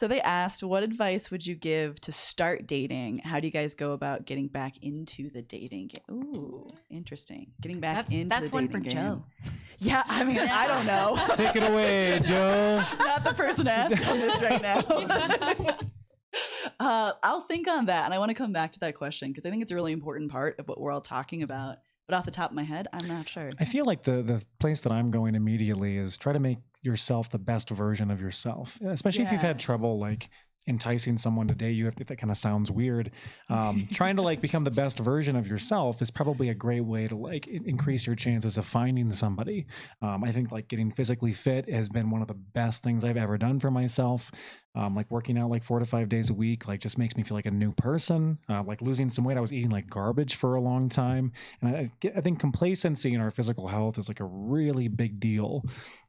So they asked, what advice would you give to start dating? How do you guys go about getting back into the dating game? Ooh, interesting. Getting back into the dating game. That's one for Jo. Yeah, I mean, I don't know. Take it away, Jo. Not the person to ask on this right now. I'll think on that. And I want to come back to that question because I think it's a really important part of what we're all talking about. But off the top of my head, I'm not sure. I feel like the place that I'm going immediately is try to make yourself the best version of yourself, especially if you've had trouble like enticing someone to date you. If that kind of sounds weird, trying to like become the best version of yourself is probably a great way to like increase your chances of finding somebody. I think like getting physically fit has been one of the best things I've ever done for myself. Like working out like 4 to 5 days a week, like just makes me feel like a new person. Like losing some weight, I was eating like garbage for a long time. And I think complacency in our physical health is like a really big deal.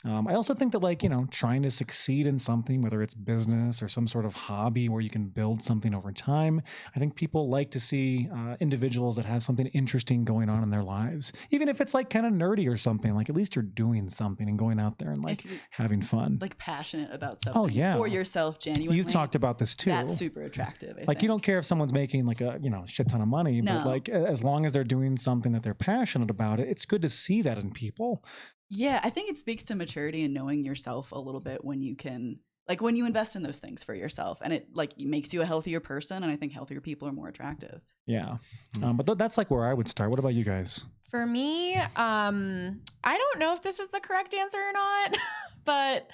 I also think that like, you know, trying to succeed in something, whether it's business or some sort of hobby where you can build something over time. I think people like to see individuals that have something interesting going on in their lives. Even if it's like kind of nerdy or something, like at least you're doing something and going out there and like having fun. Like passionate about something for yourself. Genuinely. You've talked about this too. That's super attractive. I think. You don't care if someone's making like a, you know, shit ton of money, but like as long as they're doing something that they're passionate about, it's good to see that in people. Yeah, I think it speaks to maturity and knowing yourself a little bit when you can, like when you invest in those things for yourself, and it like makes you a healthier person. And I think healthier people are more attractive. Yeah, but that's like where I would start. What about you guys? For me, I don't know if this is the correct answer or not, but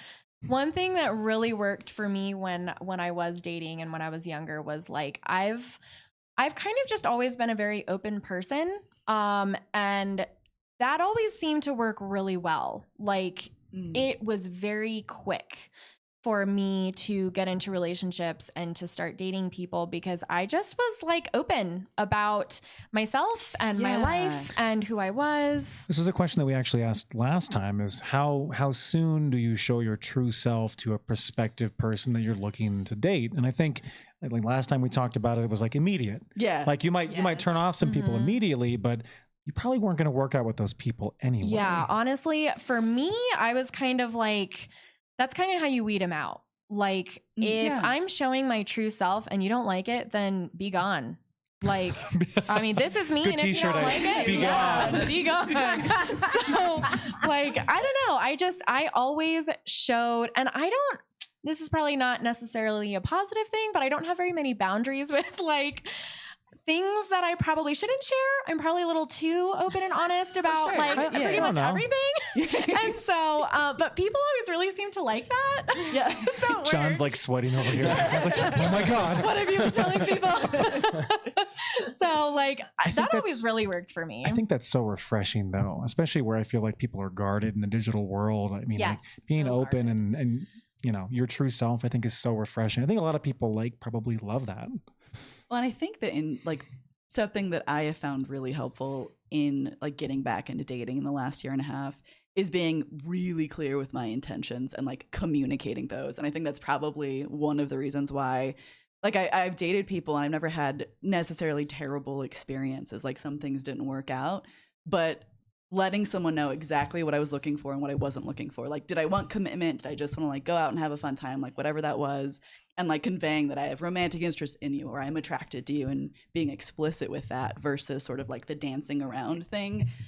one thing that really worked for me when I was dating and when I was younger was like I've kind of just always been a very open person, and that always seemed to work really well. Like it was very quick for me to get into relationships and to start dating people because I just was like open about myself and my life and who I was. This is a question that we actually asked last time is how soon do you show your true self to a prospective person that you're looking to date? And I think like last time we talked about it, it was like immediate. Yeah. Like you might turn off some people immediately, but you probably weren't going to work out with those people anyway. Yeah, honestly, for me, I was kind of like, that's kind of how you weed them out. Like if I'm showing my true self and you don't like it, then be gone. Like, I mean, this is me. Good and if you don't like it, be gone. Be gone. So like, I don't know. I always showed, and this is probably not necessarily a positive thing, but I don't have very many boundaries with like things that I probably shouldn't share. I'm probably a little too open and honest about pretty much everything. And so, but people always really seem to like that. Yeah. So John's like sweating over here. I was like, oh my God. What have you been telling people? So like that always really worked for me. I think that's so refreshing though, especially where I feel like people are guarded in the digital world. I mean, like being so open and you know, your true self, I think is so refreshing. I think a lot of people like probably love that. Well, and I think that in like something that I have found really helpful in like getting back into dating in the last year and a half is being really clear with my intentions and like communicating those. And I think that's probably one of the reasons why like I've dated people and I've never had necessarily terrible experiences. Like some things didn't work out, but letting someone know exactly what I was looking for and what I wasn't looking for. Like, did I want commitment? Did I just want to like go out and have a fun time? Like whatever that was. And like conveying that I have romantic interest in you or I'm attracted to you and being explicit with that versus sort of like the dancing around thing.